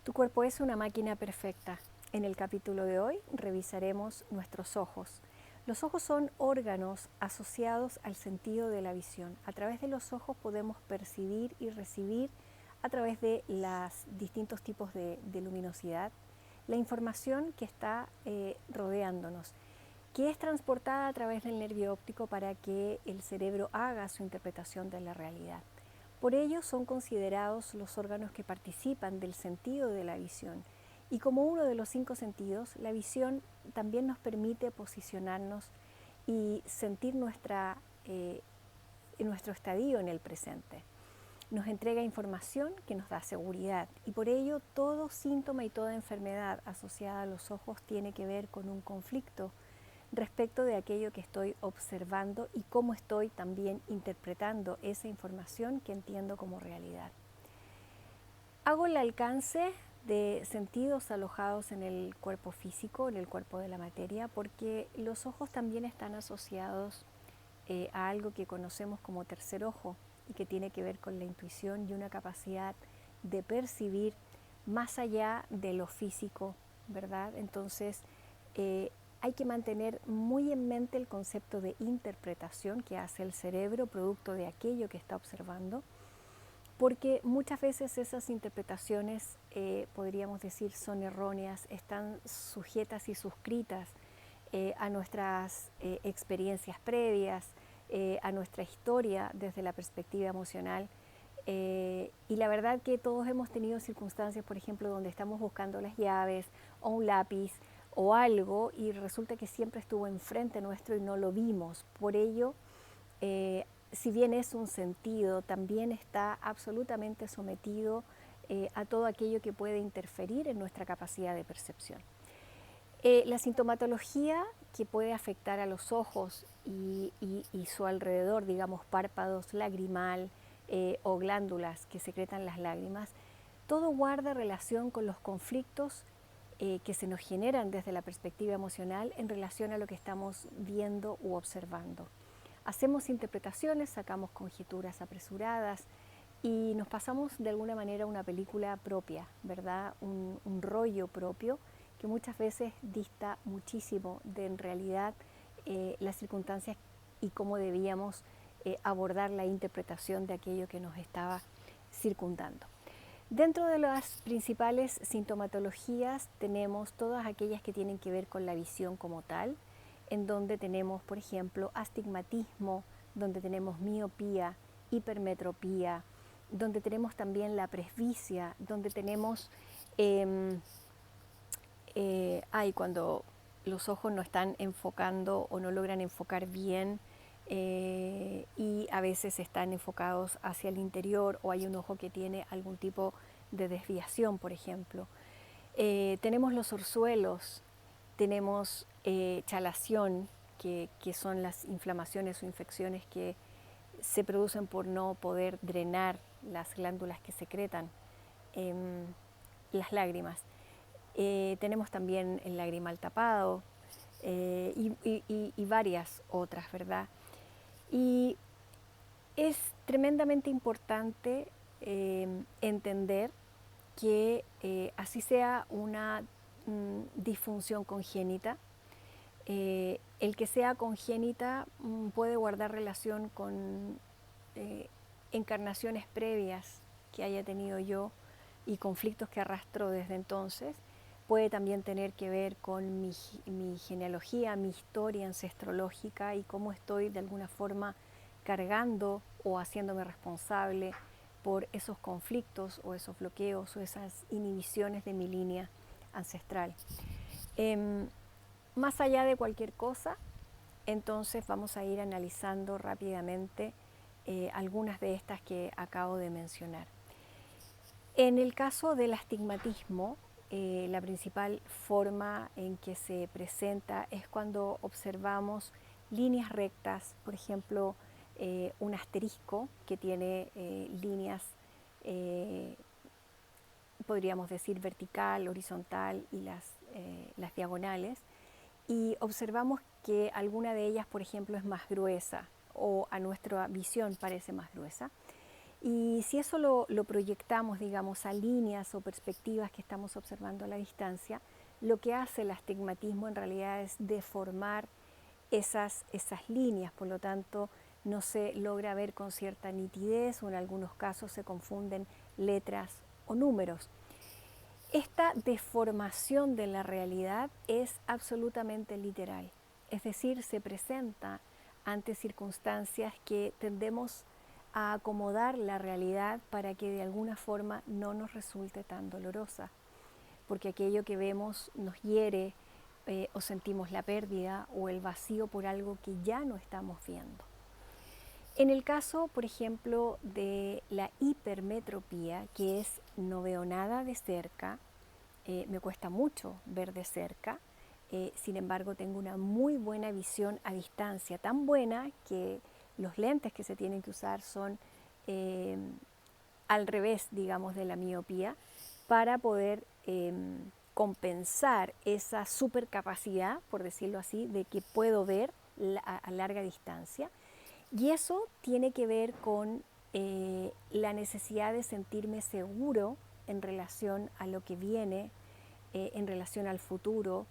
Tu cuerpo es una máquina perfecta. En el capítulo de hoy revisaremos nuestros ojos. Los ojos son órganos asociados al sentido de la visión. A través de los ojos podemos percibir y recibir a través de los distintos tipos de luminosidad la información que está rodeándonos, que es transportada a través del nervio óptico para que el cerebro haga su interpretación de la realidad. Por ello son considerados los órganos que participan del sentido de la visión. Y como uno de los 5 sentidos, la visión también nos permite posicionarnos y sentir nuestro estadio en el presente. Nos entrega información que nos da seguridad y por ello todo síntoma y toda enfermedad asociada a los ojos tiene que ver con un conflicto respecto de aquello que estoy observando y cómo estoy también interpretando esa información que entiendo como realidad. Hago el alcance de sentidos alojados en el cuerpo físico, en el cuerpo de la materia, porque los ojos también están asociados a algo que conocemos como tercer ojo y que tiene que ver con la intuición y una capacidad de percibir más allá de lo físico, ¿verdad? Entonces, hay que mantener muy en mente el concepto de interpretación que hace el cerebro producto de aquello que está observando, porque muchas veces esas interpretaciones, podríamos decir, son erróneas, están sujetas y suscritas a nuestras experiencias previas, a nuestra historia desde la perspectiva emocional. Y la verdad que todos hemos tenido circunstancias, por ejemplo, donde estamos buscando las llaves o un lápiz o algo y resulta que siempre estuvo enfrente nuestro y no lo vimos. Por ello, si bien es un sentido, también está absolutamente sometido a todo aquello que puede interferir en nuestra capacidad de percepción. La sintomatología que puede afectar a los ojos y su alrededor, digamos párpados, lagrimal o glándulas que secretan las lágrimas, todo guarda relación con los conflictos que se nos generan desde la perspectiva emocional en relación a lo que estamos viendo u observando. Hacemos interpretaciones, sacamos conjeturas apresuradas y nos pasamos de alguna manera una película propia, ¿verdad? Un rollo propio que muchas veces dista muchísimo de en realidad las circunstancias y cómo debíamos abordar la interpretación de aquello que nos estaba circundando. Dentro de las principales sintomatologías tenemos todas aquellas que tienen que ver con la visión como tal, en donde tenemos, por ejemplo, astigmatismo, donde tenemos miopía, hipermetropía, donde tenemos también la presbicia, donde tenemos, cuando los ojos no están enfocando o no logran enfocar bien y a veces están enfocados hacia el interior o hay un ojo que tiene algún tipo de desviación, por ejemplo. Tenemos los orzuelos, tenemos chalación, que son las inflamaciones o infecciones que se producen por no poder drenar las glándulas que secretan las lágrimas. Tenemos también el lagrimal tapado y varias otras, ¿verdad? Y es tremendamente importante entender que así sea una disfunción congénita, el que sea congénita puede guardar relación con encarnaciones previas que haya tenido yo y conflictos que arrastro desde entonces. Puede también tener que ver con mi genealogía, mi historia ancestrológica y cómo estoy de alguna forma cargando o haciéndome responsable por esos conflictos o esos bloqueos o esas inhibiciones de mi línea ancestral. Más allá de cualquier cosa, entonces vamos a ir analizando rápidamente algunas de estas que acabo de mencionar. En el caso del astigmatismo, la principal forma en que se presenta es cuando observamos líneas rectas, por ejemplo, un asterisco que tiene líneas, podríamos decir vertical, horizontal y las diagonales, y observamos que alguna de ellas, por ejemplo, es más gruesa o a nuestra visión parece más gruesa. Y si eso lo proyectamos, digamos, a líneas o perspectivas que estamos observando a la distancia, lo que hace el astigmatismo en realidad es deformar esas líneas, por lo tanto no se logra ver con cierta nitidez o en algunos casos se confunden letras o números. Esta deformación de la realidad es absolutamente literal, es decir, se presenta ante circunstancias que tendemos a acomodar la realidad para que de alguna forma no nos resulte tan dolorosa, porque aquello que vemos nos hiere o sentimos la pérdida o el vacío por algo que ya no estamos viendo. En el caso, por ejemplo, de la hipermetropía, que es no veo nada de cerca, me cuesta mucho ver de cerca, sin embargo tengo una muy buena visión a distancia, tan buena que los lentes que se tienen que usar son al revés, digamos, de la miopía, para poder compensar esa supercapacidad, por decirlo así, de que puedo ver a larga distancia. Y eso tiene que ver con la necesidad de sentirme seguro en relación a lo que viene, en relación al futuro,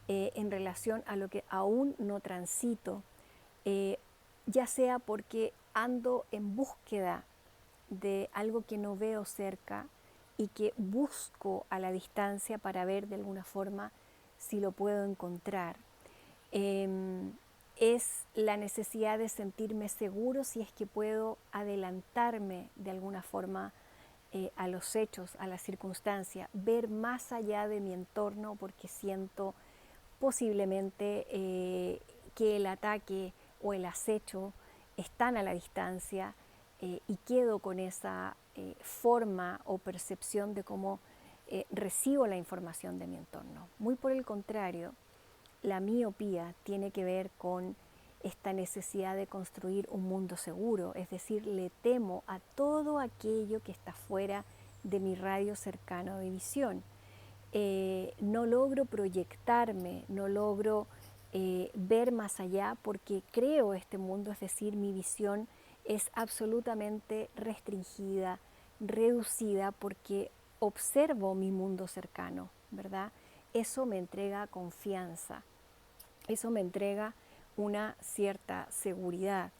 en relación a lo que aún no transito, ya sea porque ando en búsqueda de algo que no veo cerca y que busco a la distancia para ver de alguna forma si lo puedo encontrar. Es la necesidad de sentirme seguro si es que puedo adelantarme de alguna forma a los hechos, a la circunstancia, ver más allá de mi entorno porque siento posiblemente que el ataque o el acecho están a la distancia y quedo con esa forma o percepción de cómo recibo la información de mi entorno. Muy por el contrario, la miopía tiene que ver con esta necesidad de construir un mundo seguro, es decir, le temo a todo aquello que está fuera de mi radio cercano de visión. No logro proyectarme, no logro ver más allá porque creo este mundo, es decir, mi visión es absolutamente restringida, reducida porque observo mi mundo cercano, ¿verdad? Eso me entrega confianza, eso me entrega una cierta seguridad.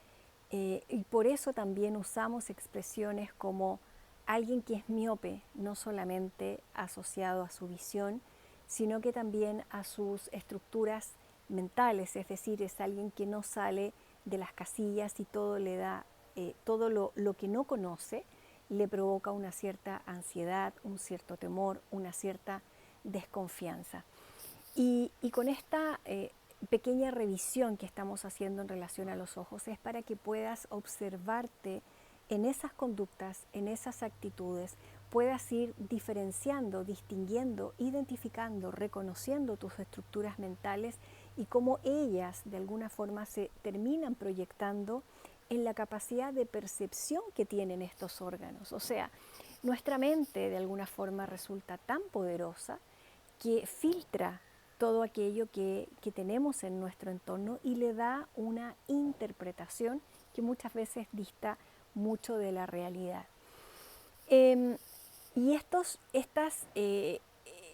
Y por eso también usamos expresiones como alguien que es miope, no solamente asociado a su visión, sino que también a sus estructuras mentales, es decir, es alguien que no sale de las casillas y todo le da, todo lo que no conoce le provoca una cierta ansiedad, un cierto temor, una cierta desconfianza. Y con esta pequeña revisión que estamos haciendo en relación a los ojos es para que puedas observarte en esas conductas, en esas actitudes, puedas ir diferenciando, distinguiendo, identificando, reconociendo tus estructuras mentales y cómo ellas de alguna forma se terminan proyectando en la capacidad de percepción que tienen estos órganos. O sea, nuestra mente de alguna forma resulta tan poderosa que filtra todo aquello que tenemos en nuestro entorno y le da una interpretación que muchas veces dista mucho de la realidad. Y estas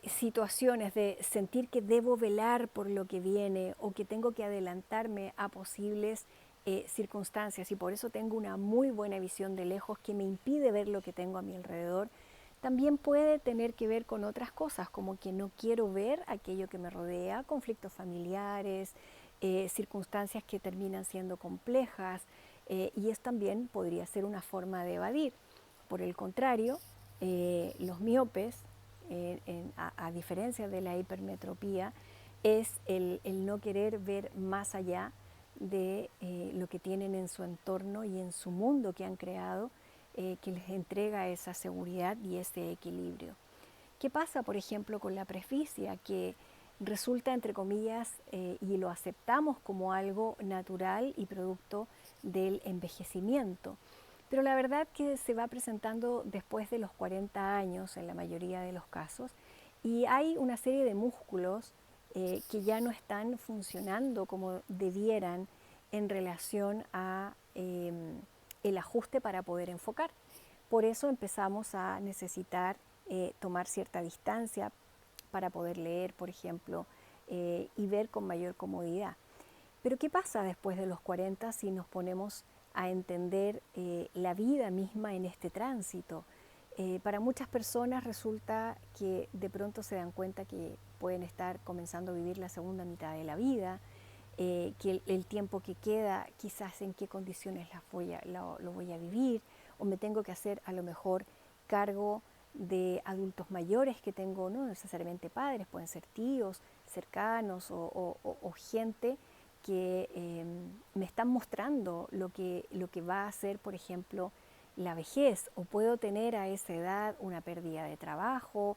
situaciones de sentir que debo velar por lo que viene o que tengo que adelantarme a posibles circunstancias y por eso tengo una muy buena visión de lejos que me impide ver lo que tengo a mi alrededor, también puede tener que ver con otras cosas, como que no quiero ver aquello que me rodea, conflictos familiares, circunstancias que terminan siendo complejas, y eso también podría ser una forma de evadir. Por el contrario, los miopes, a diferencia de la hipermetropía, es el no querer ver más allá de lo que tienen en su entorno y en su mundo que han creado, que les entrega esa seguridad y ese equilibrio. ¿Qué pasa, por ejemplo, con la presbicia? Que resulta, entre comillas, y lo aceptamos como algo natural y producto del envejecimiento. Pero la verdad que se va presentando después de los 40 años en la mayoría de los casos y hay una serie de músculos que ya no están funcionando como debieran en relación a el ajuste para poder enfocar. Por eso empezamos a necesitar tomar cierta distancia para poder leer, por ejemplo, y ver con mayor comodidad. Pero ¿qué pasa después de los 40 si nos ponemos a entender la vida misma en este tránsito? Para muchas personas resulta que de pronto se dan cuenta que pueden estar comenzando a vivir la segunda mitad de la vida, que el tiempo que queda, quizás en qué condiciones lo voy a vivir, o me tengo que hacer a lo mejor cargo de adultos mayores que tengo, no necesariamente padres, pueden ser tíos cercanos o gente que me están mostrando lo que va a ser, por ejemplo, la vejez, o puedo tener a esa edad una pérdida de trabajo,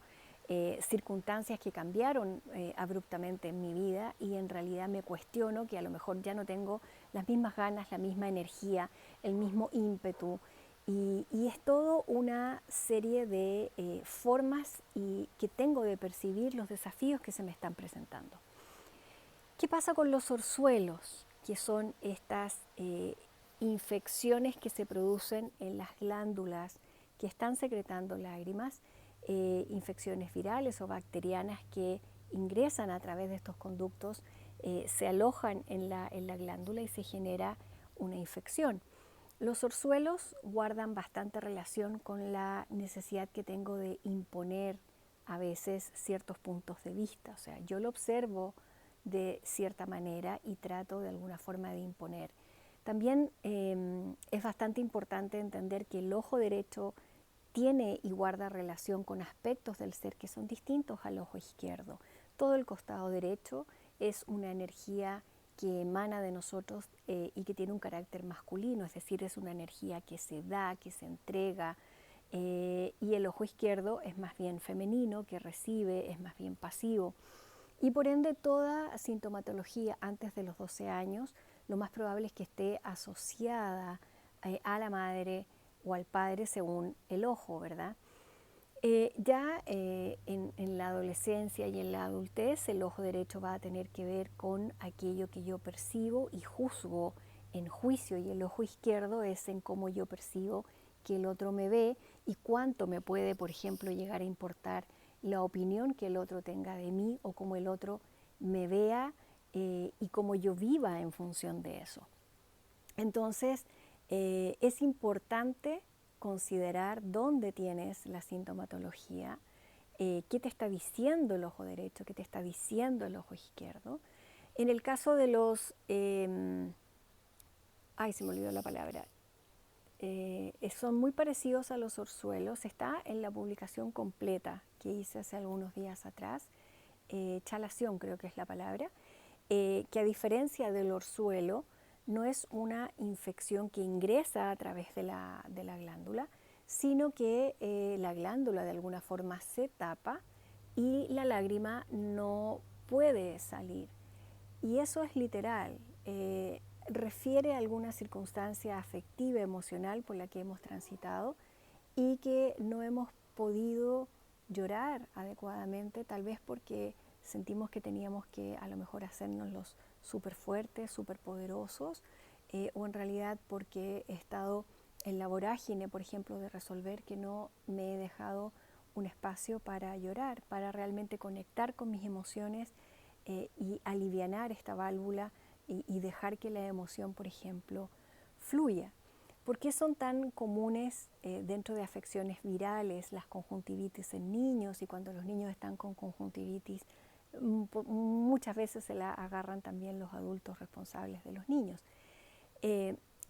circunstancias que cambiaron abruptamente en mi vida y en realidad me cuestiono que a lo mejor ya no tengo las mismas ganas, la misma energía, el mismo ímpetu. Y es todo una serie de formas que tengo de percibir los desafíos que se me están presentando. ¿Qué pasa con los orzuelos? Que son estas infecciones que se producen en las glándulas que están secretando lágrimas, infecciones virales o bacterianas que ingresan a través de estos conductos, se alojan en la glándula y se genera una infección. Los orzuelos guardan bastante relación con la necesidad que tengo de imponer a veces ciertos puntos de vista. O sea, yo lo observo de cierta manera y trato de alguna forma de imponer. También es bastante importante entender que el ojo derecho tiene y guarda relación con aspectos del ser que son distintos al ojo izquierdo. Todo el costado derecho es una energía que emana de nosotros y que tiene un carácter masculino, es decir, es una energía que se da, que se entrega, y el ojo izquierdo es más bien femenino, que recibe, es más bien pasivo. Y por ende toda sintomatología antes de los 12 años, lo más probable es que esté asociada a la madre o al padre según el ojo, ¿verdad? En la adolescencia y en la adultez, el ojo derecho va a tener que ver con aquello que yo percibo y juzgo en juicio, y el ojo izquierdo es en cómo yo percibo que el otro me ve y cuánto me puede, por ejemplo, llegar a importar la opinión que el otro tenga de mí o cómo el otro me vea y cómo yo viva en función de eso. Entonces, es importante considerar dónde tienes la sintomatología, qué te está diciendo el ojo derecho, qué te está diciendo el ojo izquierdo. En el caso de los, se me olvidó la palabra, son muy parecidos a los orzuelos, está en la publicación completa que hice hace algunos días atrás, chalación creo que es la palabra, que a diferencia del orzuelo, no es una infección que ingresa a través de la glándula, sino que la glándula de alguna forma se tapa y la lágrima no puede salir. Y eso es literal, refiere a alguna circunstancia afectiva, emocional por la que hemos transitado y que no hemos podido llorar adecuadamente, tal vez porque sentimos que teníamos que a lo mejor hacernos los súper fuertes, súper poderosos, o en realidad porque he estado en la vorágine, por ejemplo, de resolver que no me he dejado un espacio para llorar, para realmente conectar con mis emociones y alivianar esta válvula y dejar que la emoción, por ejemplo, fluya. ¿Por qué son tan comunes dentro de afecciones virales las conjuntivitis en niños? Y cuando los niños están con conjuntivitis, muchas veces se la agarran también los adultos responsables de los niños.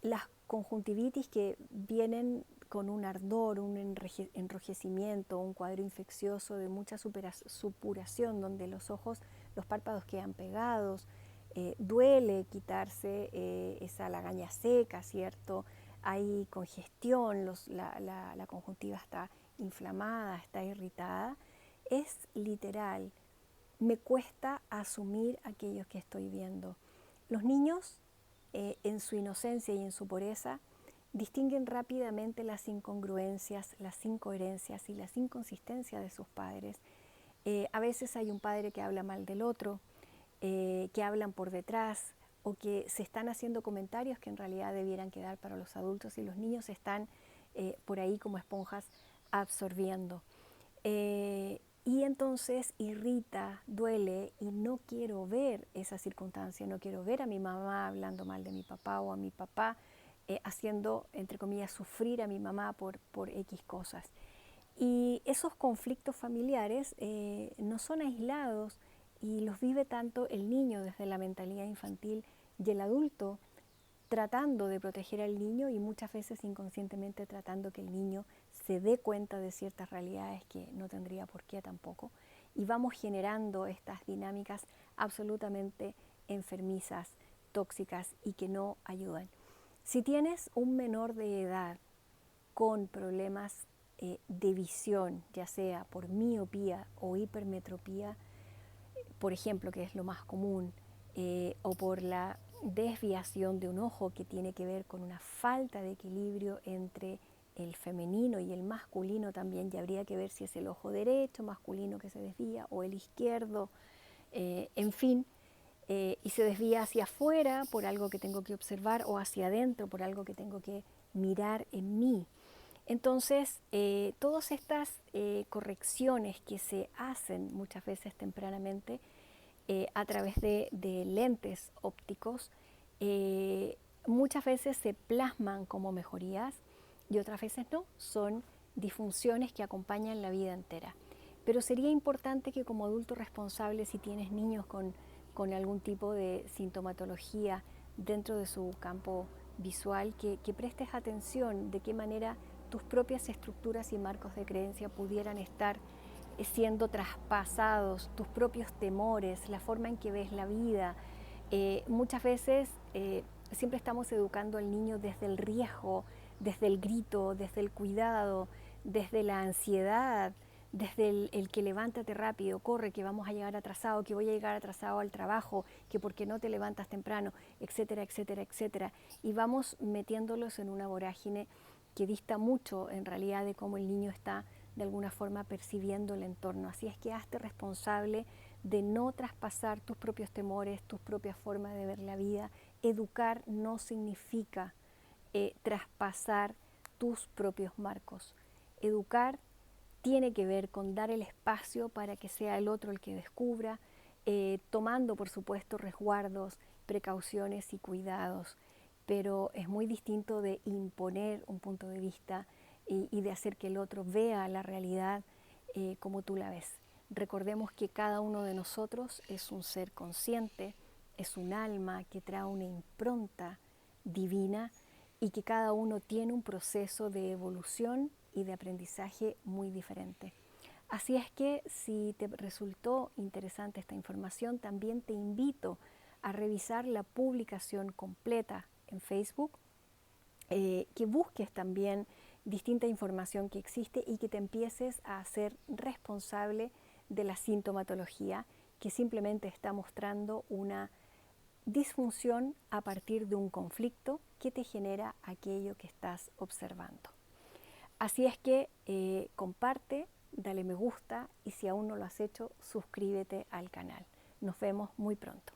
Las conjuntivitis que vienen con un ardor, un enrojecimiento, un cuadro infeccioso de mucha supuración, donde los ojos, los párpados quedan pegados, duele quitarse esa lagaña seca, ¿cierto? Hay congestión, la conjuntiva está inflamada, está irritada. Es literal, me cuesta asumir aquello que estoy viendo. Los niños, en su inocencia y en su pureza, distinguen rápidamente las incongruencias, las incoherencias y las inconsistencias de sus padres. A veces hay un padre que habla mal del otro, que hablan por detrás o que se están haciendo comentarios que en realidad debieran quedar para los adultos y los niños están por ahí como esponjas absorbiendo. Y entonces irrita, duele y no quiero ver esa circunstancia, no quiero ver a mi mamá hablando mal de mi papá o a mi papá haciendo, entre comillas, sufrir a mi mamá por X cosas. Y esos conflictos familiares no son aislados y los vive tanto el niño desde la mentalidad infantil y el adulto tratando de proteger al niño y muchas veces inconscientemente tratando que el niño se dé cuenta de ciertas realidades que no tendría por qué tampoco. Y vamos generando estas dinámicas absolutamente enfermizas, tóxicas y que no ayudan. Si tienes un menor de edad con problemas de visión, ya sea por miopía o hipermetropía, por ejemplo, que es lo más común, o por la desviación de un ojo que tiene que ver con una falta de equilibrio entre el femenino y el masculino también, y habría que ver si es el ojo derecho masculino que se desvía o el izquierdo, en fin, y se desvía hacia afuera por algo que tengo que observar o hacia adentro por algo que tengo que mirar en mí. Entonces, todas estas correcciones que se hacen muchas veces tempranamente a través de lentes ópticos, muchas veces se plasman como mejorías y otras veces no, son disfunciones que acompañan la vida entera. Pero sería importante que como adulto responsable, si tienes niños con algún tipo de sintomatología dentro de su campo visual, que prestes atención de qué manera tus propias estructuras y marcos de creencia pudieran estar siendo traspasados, tus propios temores, la forma en que ves la vida. Muchas veces siempre estamos educando al niño desde el riesgo, desde el grito, desde el cuidado, desde la ansiedad, desde el que levántate rápido, corre, que vamos a llegar atrasado, que voy a llegar atrasado al trabajo, que por qué no te levantas temprano, etcétera, etcétera, etcétera. Y vamos metiéndolos en una vorágine que dista mucho en realidad de cómo el niño está de alguna forma percibiendo el entorno. Así es que hazte responsable de no traspasar tus propios temores, tus propias formas de ver la vida. Educar no significa traspasar tus propios marcos. Educar tiene que ver con dar el espacio para que sea el otro el que descubra, tomando por supuesto resguardos, precauciones y cuidados, pero es muy distinto de imponer un punto de vista y de hacer que el otro vea la realidad como tú la ves. Recordemos que cada uno de nosotros es un ser consciente, es un alma que trae una impronta divina y que cada uno tiene un proceso de evolución y de aprendizaje muy diferente. Así es que si te resultó interesante esta información, también te invito a revisar la publicación completa en Facebook, que busques también distinta información que existe y que te empieces a hacer responsable de la sintomatología que simplemente está mostrando una disfunción a partir de un conflicto que te genera aquello que estás observando. Así es que comparte, dale me gusta y si aún no lo has hecho, suscríbete al canal. Nos vemos muy pronto.